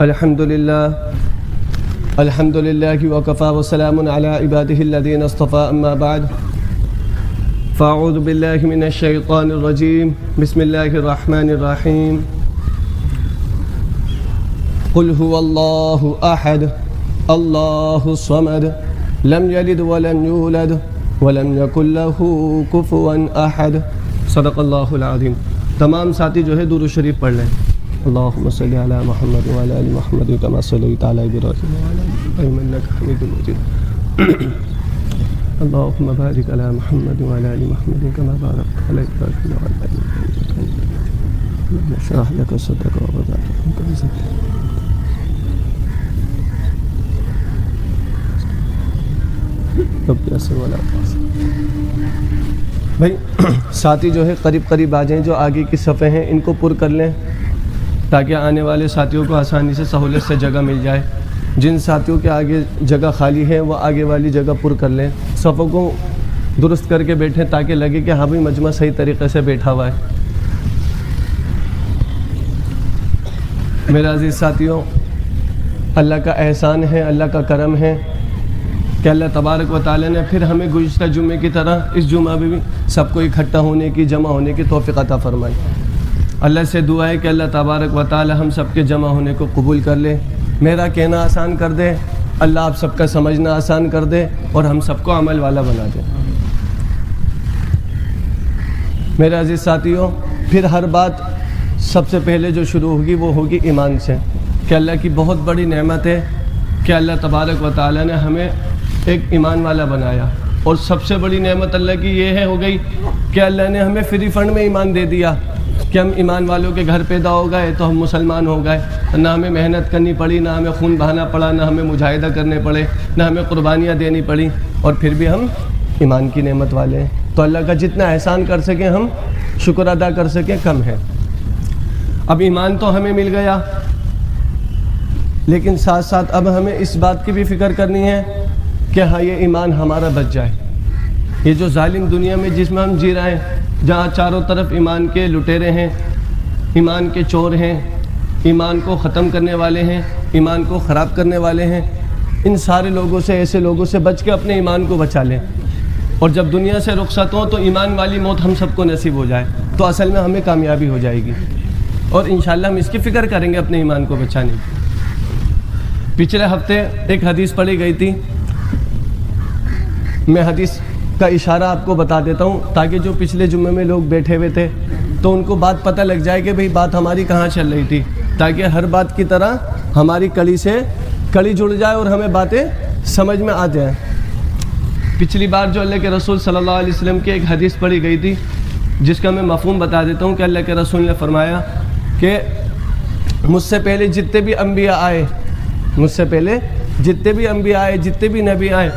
الحمد لله وكفى وسلام على عباده الذين اصطفى أما بعد فأعوذ بالله من الشيطان الرجيم بسم الله الرحمن الرحيم قل هو الله أحد الله الصمد لم يلد ولم يولد ولم يكن له كفوا أحد صدق الله العظيم. تمام ساتھی جو ہے درود شریف پڑھ لیں. اللهم صل على محمد وعلى ال محمد كما صليت على ابراهيم وعلى ال ابراهيم انك حميد مجيد. اللهم بارك على محمد وعلى ال محمد كما باركت على ابراهيم وعلى ال ابراهيم. نشرح لك صدرك ووضعنا عنك وزرك. رب يسر ولا تعسر. بھائی ساتھی جو ہے قریب آ جائیں. جو آگے کی صفحے ہیں ان کو پر کر لیں تاکہ آنے والے ساتھیوں کو آسانی سے سہولت سے جگہ مل جائے. جن ساتھیوں کے آگے جگہ خالی ہے وہ آگے والی جگہ پر کر لیں. صفوں کو درست کر کے بیٹھیں تاکہ لگے کہ ہاں بھی مجمع صحیح طریقے سے بیٹھا ہوا ہے. میرے عزیز ساتھیوں، اللہ کا احسان ہے، اللہ کا کرم ہے کہ اللہ تبارک و تعالی نے پھر ہمیں گزشتہ جمعے کی طرح اس جمعہ میں بھی سب کو اکٹھا ہونے کی، جمع ہونے کی توفیق عطا فرمائی. اللہ سے دعا ہے کہ اللہ تبارک و تعالی ہم سب کے جمع ہونے کو قبول کر لے. میرا کہنا آسان کر دے، اللہ آپ سب کا سمجھنا آسان کر دے اور ہم سب کو عمل والا بنا دے. میرے عزیز ساتھیوں، پھر ہر بات سب سے پہلے جو شروع ہوگی وہ ہوگی ایمان سے، کہ اللہ کی بہت بڑی نعمت ہے کہ اللہ تبارک و تعالی نے ہمیں ایک ایمان والا بنایا. اور سب سے بڑی نعمت اللہ کی یہ ہے ہو گئی کہ اللہ نے ہمیں فری فنڈ میں ایمان دے دیا کہ ہم ایمان والوں کے گھر پیدا ہو گئے تو ہم مسلمان ہو گئے. نہ ہمیں محنت کرنی پڑی، نہ ہمیں خون بہانا پڑا، نہ ہمیں مجاہدہ کرنے پڑے، نہ ہمیں قربانیاں دینی پڑی، اور پھر بھی ہم ایمان کی نعمت والے ہیں. تو اللہ کا جتنا احسان کر سکیں ہم شکر ادا کر سکیں کم ہے. اب ایمان تو ہمیں مل گیا، لیکن ساتھ ساتھ اب ہمیں اس بات کی بھی فکر کرنی ہے کہ ہاں یہ ایمان ہمارا بچ جائے. یہ جو ظالم دنیا میں جس میں ہم جی رہے ہیں، جہاں چاروں طرف ایمان کے لٹیرے ہیں، ایمان کے چور ہیں، ایمان کو ختم کرنے والے ہیں، ایمان کو خراب کرنے والے ہیں، ان سارے لوگوں سے، ایسے لوگوں سے بچ کے اپنے ایمان کو بچا لیں. اور جب دنیا سے رخصت ہوں تو ایمان والی موت ہم سب کو نصیب ہو جائے تو اصل میں ہمیں کامیابی ہو جائے گی. اور انشاءاللہ ہم اس کی فکر کریں گے اپنے ایمان کو بچانے کی. پچھلے ہفتے ایک حدیث پڑھی گئی تھی. میں حدیث کا اشارہ آپ کو بتا دیتا ہوں تاکہ جو پچھلے جمعے میں لوگ بیٹھے ہوئے تھے تو ان کو بات پتہ لگ جائے کہ بھئی بات ہماری کہاں چل رہی تھی، تاکہ ہر بات کی طرح ہماری کڑی سے کڑی جڑ جائے اور ہمیں باتیں سمجھ میں آ جائیں. پچھلی بار جو اللہ کے رسول صلی اللہ علیہ وسلم کی ایک حدیث پڑھی گئی تھی جس کا میں مفہوم بتا دیتا ہوں کہ اللہ کے رسول نے فرمایا کہ مجھ سے پہلے جتنے بھی انبیاء آئے، جتنے بھی نبی آئے،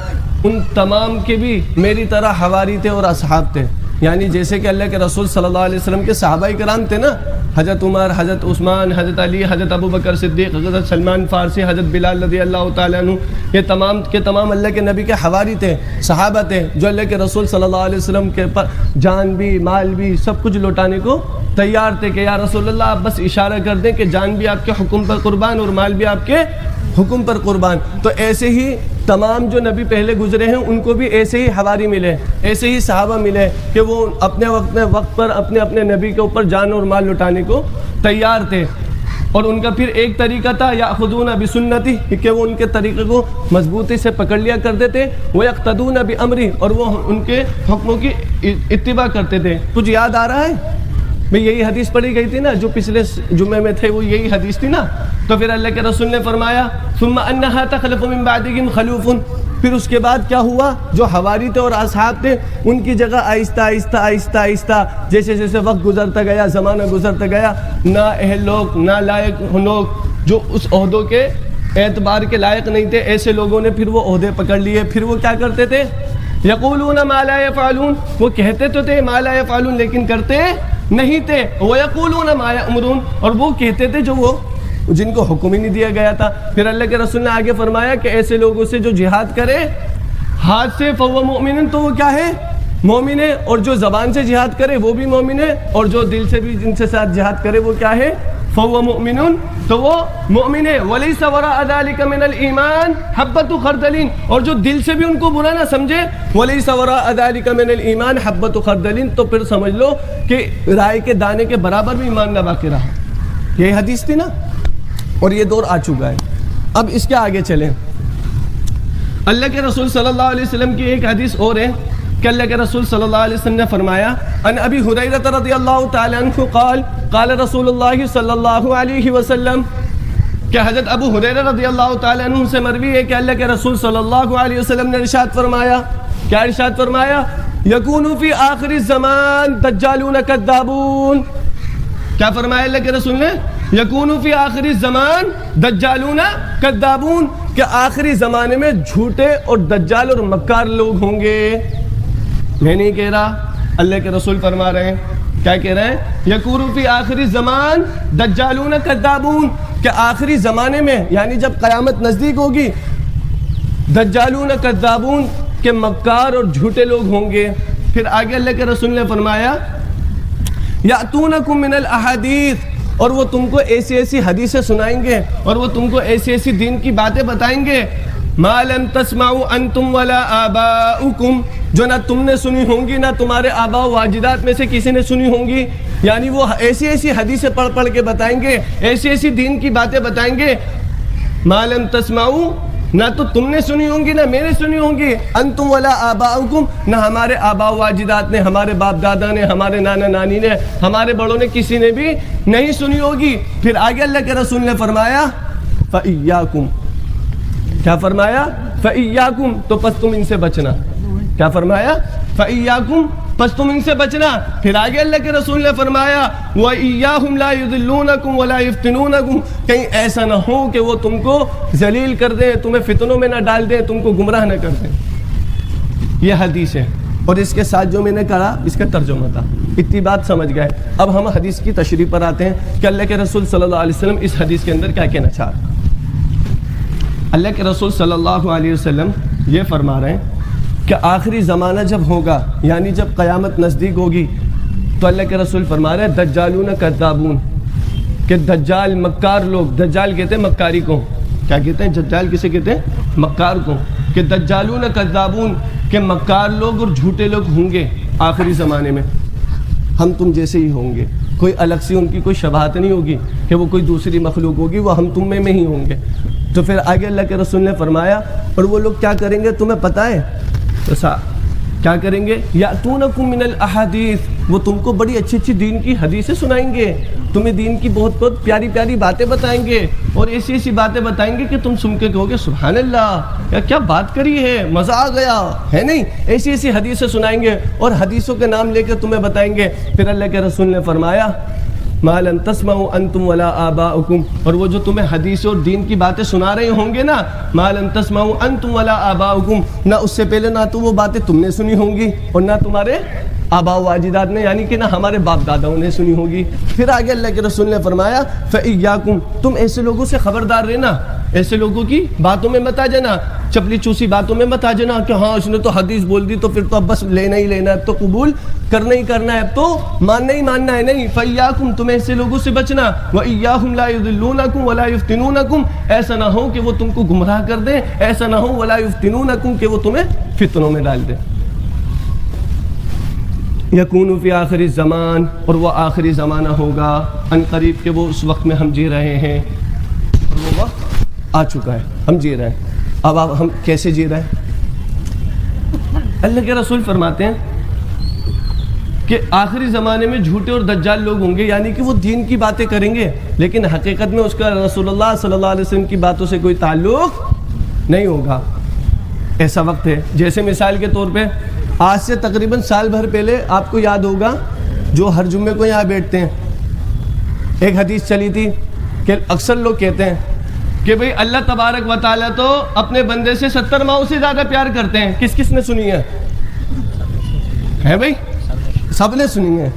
ان تمام کے بھی میری طرح حواری تھے اور اصحاب تھے. یعنی جیسے کہ اللہ کے رسول صلی اللہ علیہ وسلم کے صحابہ کرام تھے نا، حضرت عمر، حضرت عثمان، حضرت علی، حضرت ابو بکر صدیق، حضرت سلمان فارسی، حضرت بلال رضی اللہ تعالیٰ عنہ، یہ تمام کے تمام اللہ کے نبی کے حواری تھے، صحابہ تھے، جو اللہ کے رسول صلی اللہ علیہ وسلم کے پر جان بھی، مال بھی، سب کچھ لوٹانے کو تیار تھے کہ یا رسول اللہ آپ بس اشارہ کر دیں کہ جان بھی آپ کے حکم پر قربان اور مال بھی آپ کے حکم پر قربان. تو ایسے ہی تمام جو نبی پہلے گزرے ہیں ان کو بھی ایسے ہی حواری ملے، ایسے ہی صحابہ ملے کہ وہ اپنے وقت پر اپنے نبی کے اوپر جان اور مال لٹانے کو تیار تھے. اور ان کا پھر ایک طریقہ تھا یاخذون بسنتی، کہ وہ ان کے طریقے کو مضبوطی سے پکڑ لیا کرتے تھے، ویقتدون بامری، اور وہ ان کے حکموں کی اتباع کرتے تھے. کچھ یاد آ رہا ہے؟ بھئی یہی حدیث پڑھی گئی تھی نا جو پچھلے جمعے میں تھے، وہ یہی حدیث تھی نا. تو پھر اللہ کے رسول نے فرمایا ثم انها تخلف من بعدهم خلوف، پھر اس کے بعد کیا ہوا، جو حواری تھے اور اصحاب تھے ان کی جگہ آہستہ جیسے جیسے وقت گزرتا گیا، زمانہ گزرتا گیا، نا اہل لوگ، نا لائق لوگ، جو اس عہدوں کے اعتبار کے لائق نہیں تھے، ایسے لوگوں نے پھر وہ عہدے پکڑ لیے. پھر وہ کیا کرتے تھے، یقولون ما لا یفعلون، وہ کہتے تو تھے ما لا یفعلون لیکن کرتے نہیں تھے. وَيَقُولُونَ مَا يَأْمُرُونَ، اور وہ کہتے تھے جو وہ جن کو حکم ہی نہیں دیا گیا تھا. پھر اللہ کے رسول نے آگے فرمایا کہ ایسے لوگوں سے جو جہاد کرے ہاتھ سے فَهُوَ مُؤْمِنٌ، تو وہ کیا ہے، مومن ہے. اور جو زبان سے جہاد کرے وہ بھی مومن ہے، اور جو دل سے بھی جن سے ساتھ جہاد کرے وہ کیا ہے، فهو مؤمن تو وہ مومن ہے. ولیس وراء ذلك من الایمان حبۃ خردل اور جو دل سے بھی ان کو برا نہ سمجھے ولیس وراء ذلك من الایمان حبۃ خردل تو پھر سمجھ لو کہ رائے کے دانے کے برابر بھی ایمان نہ باقی رہا. یہی حدیث تھی نا اور یہ دور آ چکا ہے. اب اس کے آگے چلیں. اللہ کے رسول صلی اللہ علیہ وسلم کی ایک حدیث اور ہے کہ اللہ کے رسول صلی اللہ علیہ وسلم نے فرمایا ان ابی ہریرہ رضی اللہ تعالی عنہ قال قال رسول اللہ صلی اللہ علیہ وسلم کہ حضرت ابو ہریرہ رضی اللہ تعالی عنہ سے مروی ہے کہ اللہ کے رسول صلی اللہ علیہ وسلم نے ارشاد فرمایا. کیا ارشاد فرمایا؟ یکون فی آخر الزمان دجالون کذابون. کیا فرمایا اللہ کے رسول نے؟ یکون فی آخر الزمان دجالون کذابون کہ آخری زمانے میں جھوٹے اور دجال اور مکار لوگ ہوں گے. میں نہیں کہہ رہا، اللہ کے رسول فرما رہے ہیں. کیا کہہ رہے ہیں؟ یکون فی آخر الزمان دجالون کذابون کہ آخری زمانے میں یعنی جب قیامت نزدیک ہوگی دجالون کذابون کہ مکار اور جھوٹے لوگ ہوں گے. پھر آگے اللہ کے رسول نے فرمایا یاتونکم من الاحادیث اور وہ تم کو ایسی ایسی حدیثیں سنائیں گے اور وہ تم کو ایسی ایسی دین کی باتیں بتائیں گے ما لم تسمعوا انتم ولا آباؤکم جو نہ تم نے سنی ہوں گی نہ تمہارے آباء و اجداد میں سے کسی نے سنی ہوں گی. یعنی وہ ایسی ایسی حدیثیں پڑھ کے بتائیں گے، ایسی ایسی دین کی باتیں بتائیں گے ما لم تسمعوا نہ تو تم نے سنی ہوں گی نہ میں نے سنی ہوں گی انتم ولا آباؤکم نہ ہمارے آباء و اجداد نے، ہمارے باپ دادا نے، ہمارے نانا نانی نے، ہمارے بڑوں نے کسی نے بھی نہیں سنی ہوگی. پھر آگے اللہ کے رسول نے فرمایا فإیاکم. کیا فرمایا؟ فإیاکم تو پس تم ان سے بچنا. کیا فرمایا؟ فإیاکم پس تم ان سے بچنا. پھر آگے اللہ کے رسول نے فرمایا وَإِيَّاهُمْ لَا يُضِلُّونَكُمْ وَلَا يَفْتِنُونَكُمْ کہیں ایسا نہ ہو کہ وہ تم کو ذلیل کر دیں، تمہیں فتنوں میں نہ ڈال دیں، تم کو گمراہ نہ کر دیں. یہ حدیث ہے اور اس کے ساتھ جو میں نے کہا اس کا ترجمہ تھا. اتنی بات سمجھ گئے. اب ہم حدیث کی تشریح پر آتے ہیں کہ اللہ کے رسول صلی اللہ علیہ وسلم اس حدیث کے اندر کیا کہنا چاہ رہے ہیں. اللہ کے رسول صلی اللہ علیہ وسلم یہ فرما رہے ہیں کہ آخری زمانہ جب ہوگا یعنی جب قیامت نزدیک ہوگی تو اللہ کے رسول فرما رہے ہیں دجالون کذابون کہ دجال مکار لوگ، دجال کہتے ہیں مکاری کو. کیا کہتے ہیں؟ دجال کسے کہتے ہیں؟ مکار کو. کہ دجالون کذابون کہ مکار لوگ اور جھوٹے لوگ ہوں گے آخری زمانے میں. ہم تم جیسے ہی ہوں گے، کوئی الگ سی ان کی کوئی شباہت نہیں ہوگی کہ وہ کوئی دوسری مخلوق ہوگی، وہ ہم تم میں ہی ہوں گے. تو پھر آگے اللہ کے رسول نے فرمایا اور وہ لوگ کیا کریں گے تمہیں پتہ ہے؟ تو کیا کریں گے؟ یاتونکم من الاحادیث وہ تم کو بڑی اچھی اچھی دین کی حدیثیں سنائیں گے، تمہیں دین کی بہت بہت پیاری پیاری باتیں بتائیں گے اور ایسی ایسی باتیں بتائیں گے کہ تم سن کے کہو گے سبحان اللہ کیا بات کری ہے، مزہ آ گیا ہے. نہیں، ایسی ایسی حدیثیں سنائیں گے اور حدیثوں کے نام لے کے تمہیں بتائیں گے. پھر اللہ کے رسول نے فرمایا ما لم تسمعوا انتم ولا آباؤکم اور وہ جو تمہیں حدیث اور دین کی باتیں سنا رہے ہوں گے نا ما لم تسمعوا انتم ولا آباؤکم نہ اس سے پہلے نہ تو وہ باتیں تم نے سنی ہوں گی اور نہ تمہارے آباء و اجداد نے یعنی کہ نہ ہمارے باپ داداؤں نے سنی ہوگی. پھر آگے اللہ کے رسول نے فرمایا فإیاکم تم ایسے لوگوں سے خبردار رہنا، ایسے لوگوں کی باتوں میں مت آ جانا، چپلی چوسی باتوں میں مت آ جانا کہ ہاں اس نے تو حدیث بول دی تو پھر تو اب بس لینا ہی لینا ہے، اب تو قبول کرنا ہی کرنا ہے، اب تو ماننا ہی ماننا ہے. نہیں، فإیاکم تم ایسے لوگوں سے بچنا. وإیاہم لا یضلونکم ولا یفتنونکم ایسا نہ ہو کہ وہ تم کو گمراہ کر دیں، ایسا نہ ہو ولا یفتنونکم کہ وہ تمہیں فتنوں میں ڈال دیں. یکون فی آخر الزمان اور وہ آخری زمانہ ہوگا ان قریب کہ وہ اس وقت میں ہم جی رہے ہیں اور وہ وقت آ چکا ہے، ہم جی رہے ہیں. اب ہم کیسے جی رہے ہیں؟ اللہ کے رسول فرماتے ہیں کہ آخری زمانے میں جھوٹے اور دجال لوگ ہوں گے یعنی کہ وہ دین کی باتیں کریں گے لیکن حقیقت میں اس کا رسول اللہ صلی اللہ علیہ وسلم کی باتوں سے کوئی تعلق نہیں ہوگا. ایسا وقت ہے جیسے مثال کے طور پہ آج سے تقریباً سال بھر پہلے آپ کو یاد ہوگا جو ہر جمعے کو یہاں بیٹھتے ہیں ایک حدیث چلی تھی کہ اکثر لوگ کہتے ہیں کہ بھئی اللہ تبارک و تعالیٰ تو اپنے بندے سے 70 ماؤں سے زیادہ پیار کرتے ہیں. کس کس نے سنی ہے بھئی؟ سب نے سنی ہے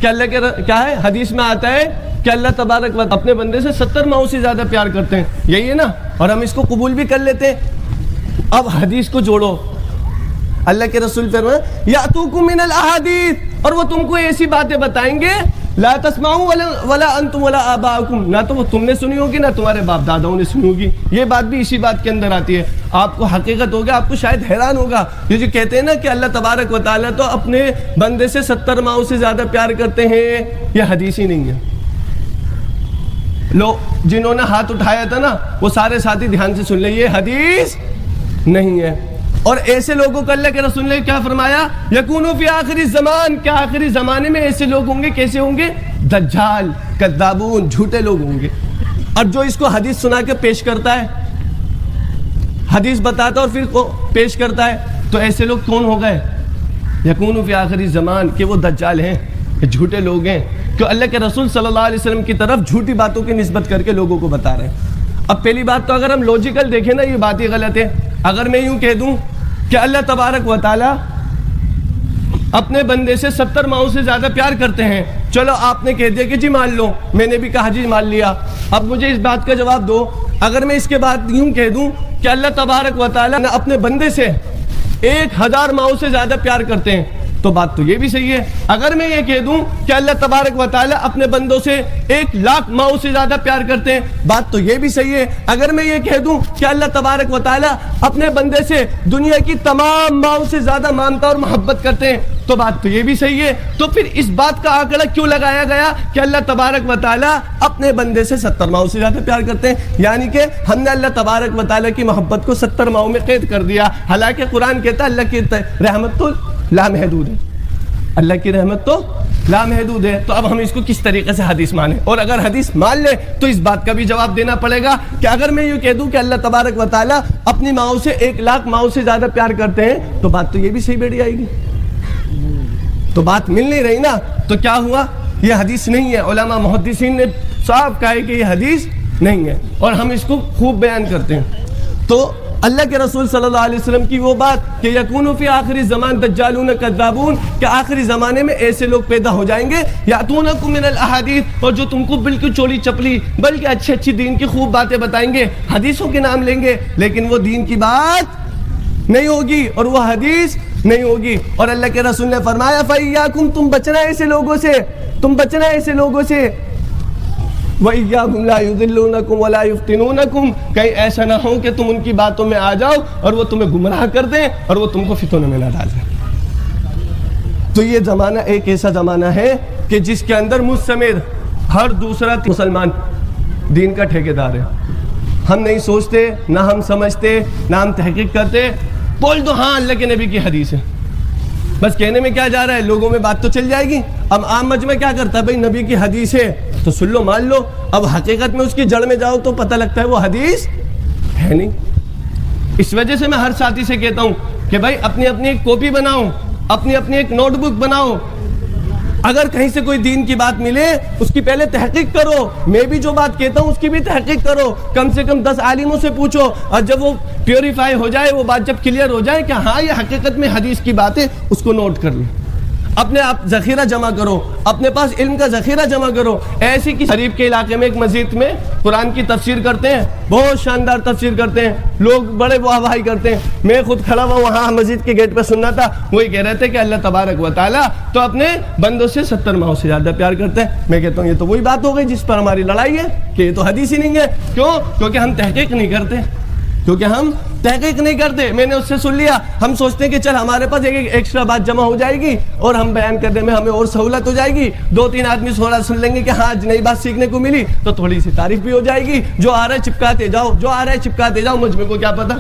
کہ اللہ کے کیا ہے حدیث میں آتا ہے کہ اللہ تبارک و تعالیٰ اپنے بندے سے 70 ماؤں سے زیادہ پیار کرتے ہیں. یہی ہے نا اور ہم اس کو قبول بھی کر لیتے ہیں. اب حدیث کو جوڑو، اللہ کے رسول فرمایا یاتوکم من الاحادیث اور وہ تم کو ایسی باتیں بتائیں گے لا تسمعوا ولا انتم ولا آباؤکم، نہ تو وہ تم نے سنی ہوگی نہ تمہارے باپ داداؤں نے سنی ہوگی. یہ بات بھی اسی بات کے اندر آتی ہے. آپ کو حقیقت ہوگا، آپ کو شاید حیران ہوگا، یہ جو کہتے ہیں نا کہ اللہ تبارک و تعالیٰ تو اپنے بندے سے 70 ماؤں سے زیادہ پیار کرتے ہیں، یہ حدیث ہی نہیں ہے. لو جنہوں نے ہاتھ اٹھایا تھا نا وہ سارے ساتھی دھیان سے سن لیں، یہ حدیث نہیں ہے. اور ایسے لوگوں کو اللہ کے رسول نے کیا فرمایا؟ یکونو فی آخری زمان، کہ آخری زمانے میں ایسے لوگ ہوں گے، کیسے ہوں گے؟ دجال، کذابون، جھوٹے لوگ ہوں گے. اور جو اس کو حدیث سنا کے پیش کرتا ہے، حدیث بتاتا اور پھر پیش کرتا ہے، تو ایسے لوگ کون ہو گئے؟ یکونو فی آخری زمان، کہ وہ دجال ہیں، کہ جھوٹے لوگ ہیں، کہ اللہ کے رسول صلی اللہ علیہ وسلم کی طرف جھوٹی باتوں کی نسبت کر کے لوگوں کو بتا رہے ہیں. اب پہلی بات تو اگر ہم لوجیکل دیکھیں نا، یہ بات ہی غلط ہے. اگر میں یوں کہہ دوں کہ اللہ تبارک و تعالی اپنے بندے سے 70 ماؤں سے زیادہ پیار کرتے ہیں، چلو آپ نے کہہ دیا کہ جی مان لو، میں نے بھی کہا جی مان لیا. اب مجھے اس بات کا جواب دو، اگر میں اس کے بعد یوں کہہ دوں کہ اللہ تبارک و تعالی نے اپنے بندے سے 1000 ماؤں سے زیادہ پیار کرتے ہیں، تو بات تو یہ بھی صحیح ہے. اگر میں یہ کہہ دوں کہ اللہ تبارک و تعالی اپنے بندوں سے 1,00,000 ماؤں سے زیادہ پیار کرتے ہیں، بات تو یہ بھی صحیح ہے. اگر میں یہ کہہ دوں کہ اللہ تبارک و تعالی اپنے بندے سے دنیا کی تمام ماؤں سے زیادہ مانتا اور محبت کرتے ہیں، تو بات تو یہ بھی صحیح ہے. تو پھر اس بات کا آنکڑا کیوں لگایا گیا کہ اللہ تبارک و تعالی اپنے بندے سے 70 ماؤں سے زیادہ پیار کرتے ہیں؟ یعنی کہ ہم نے اللہ تبارک و تعالی کی محبت کو 70 ماؤں میں قید کر دیا، حالانکہ قرآن کہتا ہے اللہ کی رحمت تو لامحدود ہے، اللہ کی رحمت تو لامحدود ہے. تو اب ہم اس کو کس طریقے سے حدیث مانیں؟ اور اگر حدیث مان لے تو اس بات کا بھی جواب دینا پڑے گا کہ اگر میں یہ کہہ دوں کہ اللہ تبارک و تعالی اپنی ماؤں سے 1,00,000 ماؤں سے زیادہ پیار کرتے ہیں، تو بات تو یہ بھی صحیح بیٹھ جائے گی. تو بات مل نہیں رہی نا. تو کیا ہوا؟ یہ حدیث نہیں ہے. علماء محدثین نے صاف کہا ہے کہ یہ حدیث نہیں ہے، اور ہم اس کو خوب بیان کرتے ہیں. تو اللہ کے رسول صلی اللہ علیہ وسلم کی وہ بات کہ یکونو فی آخری زمان دجالون کذابون، کہ آخری زمانے میں ایسے لوگ پیدا ہو جائیں گے یاتونکم من الاحادیث، اور جو تم کو بالکل چولی چپلی بلکہ اچھی اچھی دین کی خوب باتیں بتائیں گے، حدیثوں کے نام لیں گے، لیکن وہ دین کی بات نہیں ہوگی اور وہ حدیث نہیں ہوگی. اور اللہ کے رسول نے فرمایا فَإِيَّاكُمْ، تم بچنا ایسے لوگوں سے، تم بچنا ایسے لوگوں سے. وَإِيَّاهُمْ لَا يُضِلُّونَكُمْ وَلَا يُفْتِنُونَكُمْ، کہیں ایسا نہ ہو کہ تم ان کی باتوں میں آ جاؤ اور وہ تمہیں گمراہ کر دیں اور وہ تم کو فتنوں میں نہ ڈال دیں. تو یہ زمانہ ایک ایسا زمانہ ہے کہ جس کے اندر مجھ سمیت ہر دوسرا مسلمان دین کا ٹھیکیدار ہے. ہم نہیں سوچتے، نہ ہم سمجھتے، نہ ہم تحقیق کرتے. بول دو ہاں اللہ کے نبی کی حدیث ہے، بس کہنے میں کیا جا رہا ہے، لوگوں میں بات تو چل جائے گی. اب عام مجمع کیا کرتا ہے، بھائی نبی کی حدیث ہے تو سن لو مان لو. اب حقیقت میں اس کی جڑ میں جاؤ تو پتہ لگتا ہے وہ حدیث ہے نہیں. اس وجہ سے میں ہر ساتھی سے کہتا ہوں کہ بھائی اپنی اپنی ایک کاپی بناؤ، اپنی اپنی ایک نوٹ بک بناؤ. اگر کہیں سے کوئی دین کی بات ملے اس کی پہلے تحقیق کرو. میں بھی جو بات کہتا ہوں اس کی بھی تحقیق کرو، کم سے کم 10 عالموں سے پوچھو، اور جب وہ پیوریفائی ہو جائے، وہ بات جب کلیئر ہو جائے کہ ہاں یہ حقیقت میں حدیث کی بات ہے، اس کو نوٹ کر لو. اپنے آپ ذخیرہ جمع کرو، اپنے پاس علم کا ذخیرہ جمع کرو. ایسی کی شریف کے علاقے میں ایک مسجد میں قرآن کی تفسیر کرتے ہیں، بہت شاندار تفسیر کرتے ہیں، لوگ بڑے واہ واہی کرتے ہیں. میں خود کھڑا ہوا وہاں مسجد کے گیٹ پہ سننا تھا. وہی کہہ رہے تھے کہ اللہ تبارک و تعالیٰ تو اپنے بندوں سے 70 ماؤں سے زیادہ پیار کرتے ہیں. میں کہتا ہوں یہ تو وہی بات ہو گئی جس پر ہماری لڑائی ہے کہ یہ تو حدیث ہی نہیں ہے. کیوں؟ کیونکہ ہم تحقیق نہیں کرتے، کیونکہ ہم تحقیق نہیں کرتے. میں نے اس سے سن لیا، ہم سوچتے ہیں کہ چل ہمارے پاس ایک ایکسٹرا بات جمع ہو جائے گی اور ہم بیان کرنے میں ہمیں اور سہولت ہو جائے گی. 2-3 آدمی سن لیں گے کہ ہاں نئی بات سیکھنے کو ملی تو تھوڑی سی تعریف بھی ہو جائے گی. جو آ رہا ہے چپکاتے جاؤ، جو آ رہا ہے چپکاتے جاؤ. مجھ کو کیا پتا،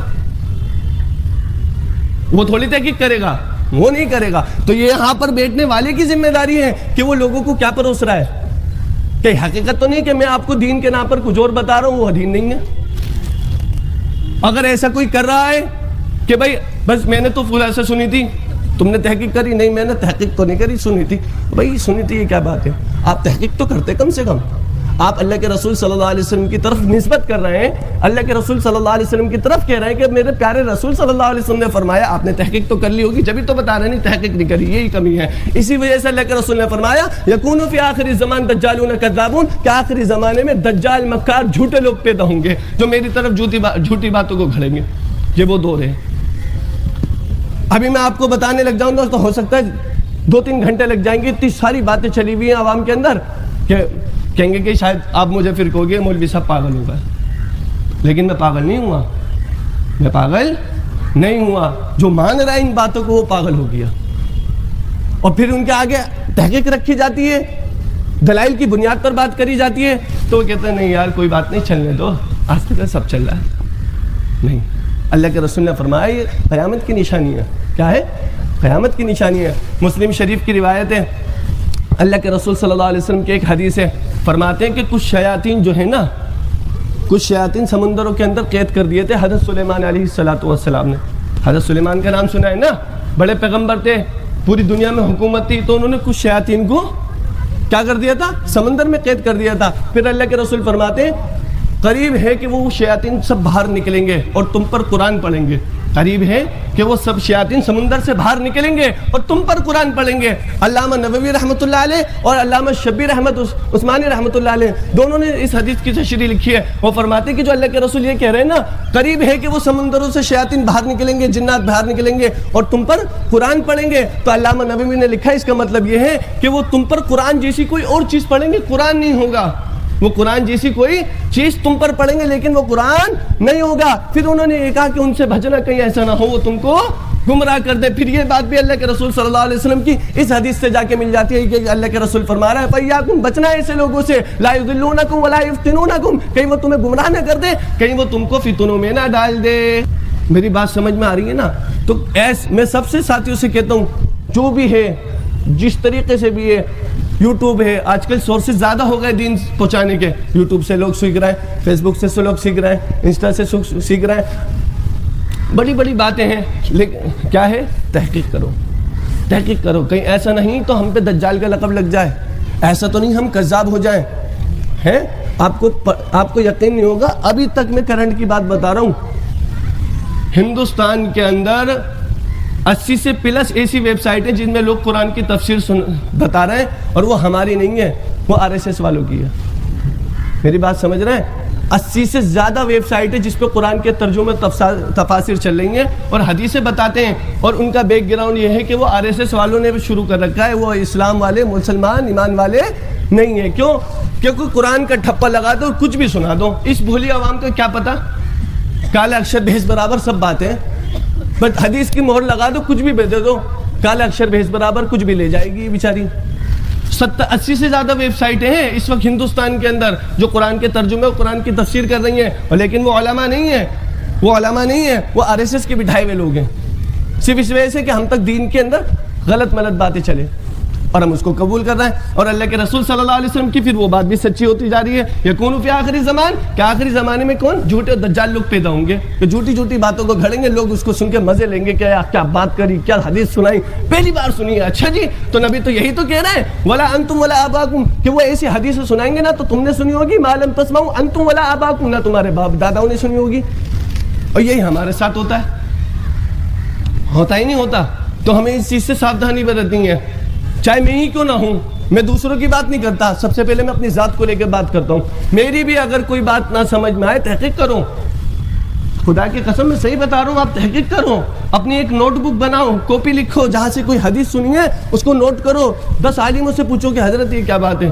وہ تھوڑی تحقیق کرے گا، وہ نہیں کرے گا. تو یہ یہاں پر بیٹھنے والے کی ذمہ داری ہے کہ وہ لوگوں کو کیا پروس رہا ہے. کہ حقیقت تو نہیں کہ میں آپ کو دین کے نام پر کچھ اور بتا رہا ہوں، وہ دین نہیں ہے. اگر ایسا کوئی کر رہا ہے کہ بھائی بس میں نے تو فلاں سے سنی تھی، تم نے تحقیق کری؟ نہیں میں نے تحقیق تو نہیں کری، سنی تھی. بھائی سنی تھی یہ کیا بات ہے؟ آپ تحقیق تو کرتے کم سے کم. آپ اللہ کے رسول صلی اللہ علیہ وسلم کی طرف نسبت کر رہے ہیں، اللہ کے رسول صلی اللہ علیہ وسلم کی طرف کہہ رہے ہیں کہ میرے پیارے رسول صلی اللہ علیہ وسلم نے فرمایا. آپ نے تحقیق تو کر لی ہوگی، جبھی تو بتا رہے نہیں تحقیق نہیں کری، یہی کمی ہے. اسی وجہ سے اللہ کے رسول نے فرمایا یکونو فی آخری زمان دجالون کذابون، کہ آخری زمانے میں دجال، مکار، جھوٹے لوگ پیدا ہوں گے جو میری طرف جھوٹی باتوں کو گھڑیں گے. یہ وہ دور ہے. ابھی میں آپ کو بتانے لگ جاؤں تو ہو سکتا ہے 2-3 گھنٹے لگ جائیں گے، اتنی ساری باتیں چلی ہوئی ہیں عوام کے اندر کہ کہیں گے کہ شاید آپ مجھے پھر کہو گے مولوی صاحب پاگل ہو گئے، لیکن میں پاگل نہیں ہوا، میں پاگل نہیں ہوا، جو مان رہا ہے ان باتوں کو وہ پاگل ہو گیا۔ اور پھر ان کے آگے تحقیق رکھی جاتی ہے، دلائل کی بنیاد پر بات کری جاتی ہے، تو وہ کہتے ہیں نہیں یار کوئی بات نہیں، چلنے دو، آج تک سب چل رہا ہے۔ نہیں، اللہ کے رسول نے فرمایا یہ قیامت کی نشانی ہے۔ کیا ہے؟ قیامت کی نشانی ہے۔ مسلم شریف کی روایت ہے، اللہ کے رسول صلی اللہ علیہ وسلم کی ایک حدیث ہے، فرماتے ہیں کہ کچھ شیاطین جو ہیں نا، کچھ شیاطین سمندروں کے اندر قید کر دیے تھے حضرت سلیمان علیہ السلام نے۔ حضرت سلیمان کا نام سنا ہے نا، بڑے پیغمبر تھے، پوری دنیا میں حکومت تھی، تو انہوں نے کچھ شیاطین کو کیا کر دیا تھا؟ سمندر میں قید کر دیا تھا۔ پھر اللہ کے رسول فرماتے ہیں قریب ہے کہ وہ شیاطین سب باہر نکلیں گے اور تم پر قرآن پڑھیں گے، قریب ہے کہ وہ سب شیاطین سمندر سے باہر نکلیں گے اور تم پر قرآن پڑھیں گے۔ علامہ نووی رحمۃ اللہ علیہ اور علامہ شبیر احمد عثمانی رحمۃ اللہ علیہ دونوں نے اس حدیث کی تشریح لکھی ہے۔ وہ فرماتے ہیں کہ جو اللہ کے رسول یہ کہہ رہے ہیں نا، قریب ہے کہ وہ سمندروں سے شیاطین باہر نکلیں گے، جنات باہر نکلیں گے اور تم پر قرآن پڑھیں گے، تو علامہ نووی نے لکھا ہے اس کا مطلب یہ ہے کہ وہ تم پر قرآن جیسی کوئی اور چیز پڑھیں گے، قرآن نہیں ہوگا، وہ قرآن جیسی کوئی چیز تم پر پڑھیں گے لیکن وہ قرآن نہیں ہوگا۔ پھر انہوں نے یہ کہا کہ ان سے بچنا کہیں ایسا نہ ہو وہ تم کو گمراہ کر دے۔ پھر یہ بات بھی اللہ کے رسول صلی اللہ علیہ وسلم کی اس حدیث سے جا کے مل جاتی ہے کہ اللہ کے رسول فرما رہا ہے فَإِيَّاكُمْ، بچنا ہے ایسے لوگوں سے، لَا يُضِلُّونَكُمْ وَلَا يَفْتِنُونَكُمْ، کہیں وہ تمہیں گمراہ نہ کر دے، کہیں وہ تم کو فتنوں میں نہ ڈال دے۔ میری بات سمجھ میں آ رہی ہے نا؟ تو میں سب سے ساتھیوں سے کہتا ہوں جو بھی ہے جس طریقے سے بھی ہے، یوٹیوب ہے، آج کل سورسز زیادہ ہو گئے دین پہنچانے کے، یوٹیوب سے لوگ سیکھ رہے ہیں، فیس بک سے لوگ سیکھ رہے ہیں، انسٹا سے سیکھ رہے ہیں، بڑی بڑی باتیں ہیں، لیکن کیا ہے؟ تحقیق کرو، تحقیق کرو، کہیں ایسا نہیں تو ہم پہ دجال کا لقب لگ جائے، ایسا تو نہیں ہم کذاب ہو جائیں ہیں۔ آپ کو یقین نہیں ہوگا، ابھی تک میں کرنٹ کی بات بتا رہا ہوں، ہندوستان کے اندر 80 سے پلس ایسی ویب سائٹ ہیں جن میں لوگ قرآن کی تفسیر بتا رہے ہیں، اور وہ ہماری نہیں ہے، وہ RSS والوں کی ہے۔ میری بات سمجھ رہے ہیں؟ 80 سے زیادہ ویب سائٹ ہے جس پہ قرآن کے ترجمے تفاسیر چل رہی ہیں اور حدیثیں بتاتے ہیں، اور ان کا بیک گراؤنڈ یہ ہے کہ وہ RSS والوں نے بھی شروع کر رکھا ہے، وہ اسلام والے، مسلمان ایمان والے نہیں ہیں۔ کیوں؟ کیونکہ قرآن کا ٹھپا لگا دو، کچھ بھی سنا دو، اس بھولی عوام کو کیا پتا، کالے اکشر بھیس برابر سب باتیں، بٹ حدیث کی مہر لگا دو، کچھ بھی دے دو، کالا اکشر بھیس برابر کچھ بھی لے جائے گی بیچاری۔ 80 سے زیادہ ویب سائٹیں ہیں اس وقت ہندوستان کے اندر جو قرآن کے ترجمے اور قرآن کی تفسیر کر رہی ہیں، لیکن وہ علماء نہیں ہیں، وہ علماء نہیں ہیں، وہ RSS کے بٹھائے ہوئے لوگ ہیں، صرف اس وجہ سے کہ ہم تک دین کے اندر غلط ملت باتیں چلے اور ہم اس کو قبول کر رہے ہیں، اور اللہ کے رسول صلی اللہ علیہ وسلم کی پھر وہ بات بھی سچی ہوتی جا رہی ہے۔ یکون فی آخری زمان، کہ آخری زمانے میں کون؟ جھوٹے اور دجال لوگ پیدا ہوں گے، کہ جھوٹی جھوٹی باتوں کو گھڑیں گے، لوگ اس کو سن کے مزے لیں گے، کیا بات کری، کیا حدیث سنائی، پہلی بار سنی ہے، اچھا جی تو نبی تو یہی تو کہہ رہے ہیں ولا انتم ولا آباکم، کہ وہ ایسی حدیث سنائیں گے نا تو تم نے سنی ہوگی، ما لم تسمعوا انتم ولا آباکم، نہ تمہارے باپ داداؤں نے سنی ہوگی، اور یہی ہمارے ساتھ ہوتا ہی نہیں ہوتا۔ تو ہمیں اس چیز سے ساودھانی برتنی ہے، چاہے میں ہی کیوں نہ ہوں، میں دوسروں کی بات نہیں کرتا، سب سے پہلے میں اپنی ذات کو لے کے بات کرتا ہوں، میری بھی اگر کوئی بات نہ سمجھ میں آئے تحقیق کرو، خدا کی قسم میں صحیح بتا رہا ہوں، آپ تحقیق کرو، اپنی ایک نوٹ بک بناؤ، کاپی لکھو، جہاں سے کوئی حدیث سنی ہے اس کو نوٹ کرو، 10 عالموں سے پوچھو کہ حضرت یہ کیا بات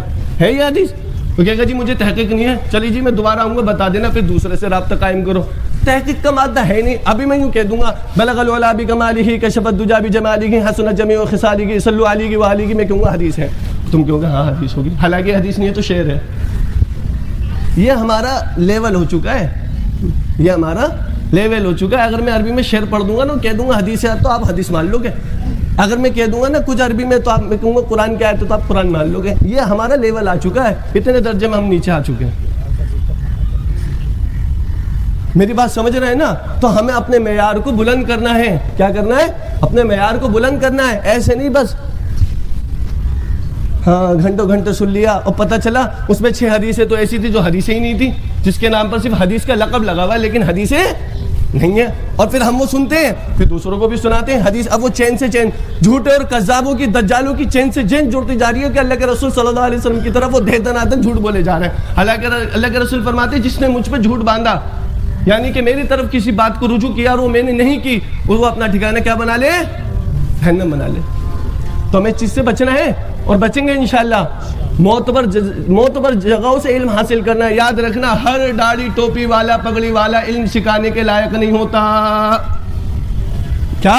ہے یہ حدیث؟ تو کہے گا جی مجھے تحقیق نہیں ہے، چلیے جی میں دوبارہ آؤں گا بتا دینا، پھر دوسرے سے رابطہ قائم کرو۔ تحقیق کا مادہ ہے نہیں، ابھی میں یوں کہہ دوں گا بلغ العلا بکمالہ کشف الدجا بجمالہ حسن جمیع خصالہ صلوا علیہ وآلہ، میں کہوں گا حدیث ہے، تم کہو گے ہاں حدیث ہوگی، حالانکہ حدیث نہیں ہے تو شعر ہے۔ یہ ہمارا لیول ہو چکا ہے، یہ ہمارا لیول ہو چکا ہے۔ اگر میں عربی میں شعر پڑھ دوں گا نا کہہ دوں گا حدیث ہے تو آپ حدیث مان لو گے، اگر میں کہہ دوں گا نا کچھ عربی میں تو آپ میں کہوں گا قرآن کیا ہے تو آپ قرآن مان لو گے۔ یہ ہمارا لیول آ چکا ہے، اتنے درجے میں ہم نیچے آ چکے ہیں۔ میری بات سمجھ رہے ہیں نا؟ تو ہمیں اپنے معیار کو بلند کرنا ہے، کیا کرنا ہے؟ اپنے معیار کو بلند کرنا ہے، ایسے نہیں بس ہاں گھنٹوں سن لیا اور پتہ چلا اس میں 6 حدیثیں تو ایسی تھی جو حدیثیں ہی نہیں تھی، جس کے نام پر صرف حدیث کا لقب لگا ہوا ہے لیکن حدیثیں نہیں ہے، اور پھر ہم وہ سنتے ہیں پھر دوسروں کو بھی سناتے ہیں حدیث۔ اب وہ چین سے چین، جھوٹے اور کذابوں کی دجالوں کی چین سے چین جڑتی جا رہی ہے کہ اللہ کے رسول صلی اللہ علیہ وسلم کی طرف وہ دھے دنادن جھوٹ بولے جا رہے ہیں۔ حالانکہ اللہ کے رسول فرماتے ہیں جس نے مجھ پہ جھوٹ باندھا، یعنی کہ میری طرف کسی بات کو رجوع کیا اور وہ میں نے نہیں کی، وہ اپنا ٹھکانہ کیا بنا لے؟ جہنم بنا لے۔ تو ہمیں اس چیز سے بچنا ہے اور بچیں گے انشاءاللہ. معتبر جگہوں سے علم حاصل کرنا ہے. یاد رکھنا ہر داڑھی ٹوپی والا پگڑی والا علم سکھانے کے لائق نہیں ہوتا. کیا؟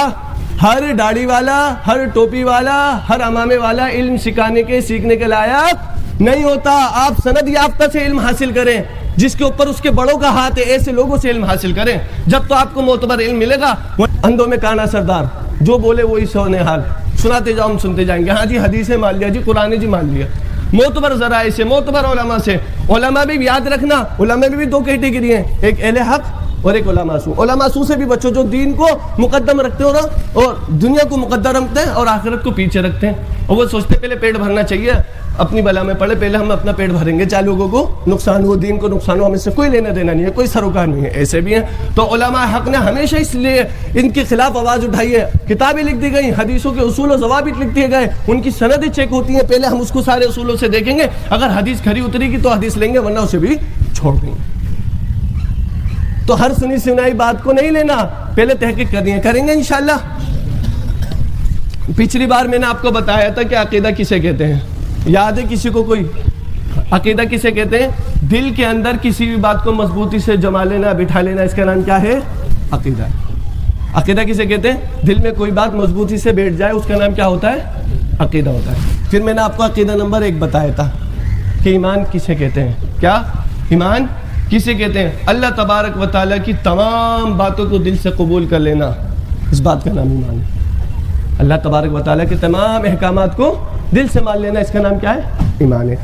ہر داڑھی والا، ہر ٹوپی والا، ہر عمامے والا علم سکھانے کے سیکھنے کے لائق نہیں ہوتا. آپ سند یافتہ سے علم حاصل کریں، جس کے اوپر اس کے بڑوں کا ہاتھ ہے، ایسے لوگوں سے علم حاصل کریں. جب تو آپ کو معتبر علم ملے گا. اندھوں میں کانا سردار، جو بولے وہی سونے حال، سناتے جاؤ ہم سنتے جائیں گے. ہاں جی حدیثیں مان لیا جی، قرآن جی مان لیا. معتبر ذرائع سے، معتبر علماء سے. علماء بھی یاد رکھنا، علماء میں بھی دو کیٹیگری ہیں، ایک اہل حق اور ایک علماء سو. علماء سو سے بھی بچو جو دین کو مقدم رکھتے ہو نا، اور دنیا کو مقدم رکھتے ہیں اور آخرت کو پیچھے رکھتے ہیں. اور وہ سوچتے پہلے پیٹ بھرنا چاہیے، اپنی بلا میں پڑے، پہلے ہم اپنا پیٹ بھریں گے، چاہے لوگوں کو نقصان ہو، دین کو نقصان ہو، ہمیں سے کوئی لینا دینا نہیں ہے، کوئی سروکار نہیں ہے. ایسے بھی ہیں. تو علماء حق نے ہمیشہ اس لیے ان کے خلاف آواز اٹھائی ہے. کتابیں لکھ دی گئی، حدیثوں کے اصول و ضوابط لکھ دیے گئے، ان کی سندیں چیک ہوتی ہیں. پہلے ہم اس کو سارے اصولوں سے دیکھیں گے، اگر حدیث کھری اترے گی تو حدیث لیں گے، ورنہ اسے بھی چھوڑ دیں گے. تو ہر سنی سنائی بات کو نہیں لینا، پہلے تحقیق کرنی ہے. کریں گے انشاءاللہ. پچھلی بار میں نے آپ کو بتایا تھا کہ عقیدہ کسے کہتے ہیں. یاد ہے کسی کو کوئی؟ عقیدہ کسے کہتے ہیں؟ دل کے اندر کسی بھی بات کو مضبوطی سے جما لینا، بٹھا لینا، اس کا نام کیا ہے؟ عقیدہ. عقیدہ کسے کہتے ہیں؟ دل میں کوئی بات مضبوطی سے بیٹھ جائے، اس کا نام کیا ہوتا ہے؟ عقیدہ ہوتا ہے. پھر میں نے آپ کو عقیدہ نمبر 1 بتایا تھا کہ ایمان کسے کہتے ہیں. کیا ایمان کسے کہتے ہیں؟ اللہ تبارک و تعالیٰ کی تمام باتوں کو دل سے قبول کر لینا، اس بات کا نام ایمان ہے. اللہ تبارک و تعالیٰ کے تمام احکامات کو دل سے مان لینا، اس کا نام کیا ہے؟ ایمان ہے.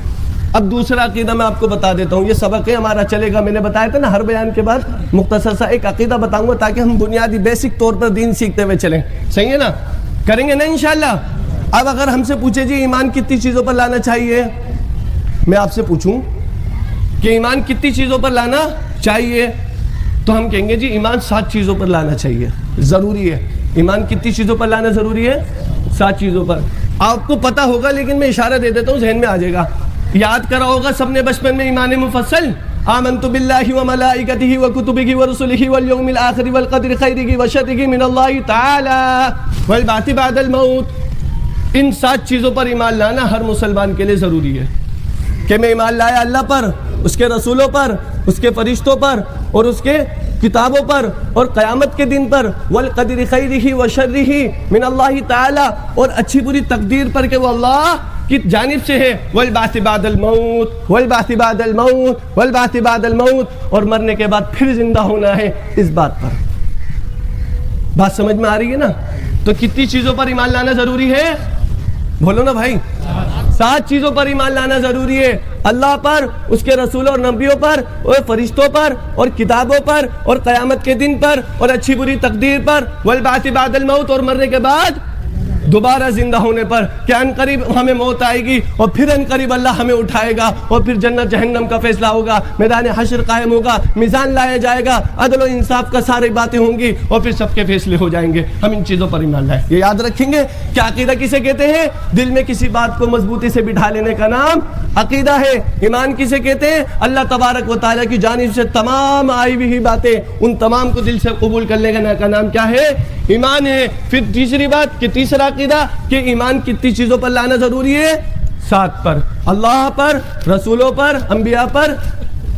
اب دوسرا عقیدہ میں آپ کو بتا دیتا ہوں، یہ سبق ہے ہمارا چلے گا. میں نے بتایا تھا نا ہر بیان کے بعد مختصر سا ایک عقیدہ بتاؤں گا تاکہ ہم بنیادی بیسک طور پر دین سیکھتے ہوئے چلیں. صحیح ہے نا؟ کریں گے نا انشاءاللہ. اب اگر ہم سے پوچھے جی ایمان کتنی چیزوں پر لانا چاہیے، میں آپ سے پوچھوں کہ ایمان کتنی چیزوں پر لانا چاہیے، تو ہم کہیں گے جی ایمان 7 چیزوں پر لانا چاہیے، ضروری ہے. ایمان کتنی چیزوں پر لانا ضروری ہے؟ 7 چیزوں پر. آپ کو پتا ہوگا لیکن میں اشارہ دے دیتا ہوں، ذہن میں آ جائے گا. یاد کرا ہوگا سب نے بچپن میں ایمان مفصل، آمنت باللہ وملائکتہ وکتبہ ورسلہ والیوم الآخر والقدر خیرہ وشرہ من اللہ تعالی والبعث بعد الموت. ان 7 چیزوں پر ایمان لانا ہر مسلمان کے لیے ضروری ہے کہ میں ایمان لایا اللہ پر، اس کے رسولوں پر، اس کے فرشتوں پر اور اس کے کتابوں پر اور قیامت کے دن پر، والقدر خیرہ وشرہ من اللہ تعالی، اور اچھی بری تقدیر پر کہ وہ اللہ کی جانب سے ہے. والبعث بعد الموت، والبعث بعد الموت، والبعث بعد الموت، اور مرنے کے بعد پھر زندہ ہونا ہے، اس بات پر. بات سمجھ میں آ رہی ہے نا؟ تو کتنی چیزوں پر ایمان لانا ضروری ہے؟ بولو نا بھائی. 7 چیزوں پر ایمان لانا ضروری ہے. اللہ پر، اس کے رسولوں اور نبیوں پر اور فرشتوں پر اور کتابوں پر اور قیامت کے دن پر اور اچھی بری تقدیر پر، والبعث بعد الموت، اور مرنے کے بعد دوبارہ زندہ ہونے پر کہ ان قریب ہمیں موت آئے گی اور پھر ان قریب اللہ ہمیں اٹھائے گا اور پھر جنت جہنم کا فیصلہ ہوگا، میدان حشر قائم ہوگا، میزان لایا جائے گا، عدل و انصاف کا ساری باتیں ہوں گی اور پھر سب کے فیصلے ہو جائیں گے. ہم ان چیزوں پر ایمان لائیں. یہ یاد رکھیں گے کہ عقیدہ کسے کہتے ہیں؟ دل میں کسی بات کو مضبوطی سے بٹھا لینے کا نام عقیدہ ہے. ایمان کسے کہتے ہیں؟ اللہ تبارک و تعالیٰ کی جانب سے تمام آئی ہوئی باتیں، ان تمام کو دل سے قبول کر لینے کا نام کیا ہے؟ ایمان ہے. پھر تیسری بات کہ تیسرا عقیدہ کہ ایمان کتنی چیزوں پر لانا ضروری ہے؟ 7 پر. اللہ پر، رسولوں پر، انبیاء پر،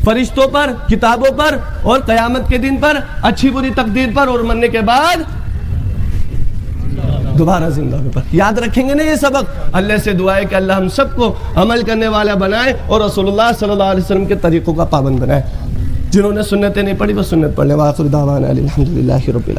فرشتوں پر، کتابوں پر اور قیامت کے دن پر، اچھی بری تقدیر پر اور مرنے کے بعد دوبارہ زندہ ہونے پر. یاد رکھیں گے نا یہ سبق؟ اللہ سے دعا ہے کہ اللہ ہم سب کو عمل کرنے والا بنائے اور رسول اللہ صلی اللہ علیہ وسلم کے طریقوں کا پابند بنائے. جنہوں نے سنتیں نہیں پڑھی وہ سنت پڑھ لیں. وآخر دعوانا الحمدللہ رب العالمین.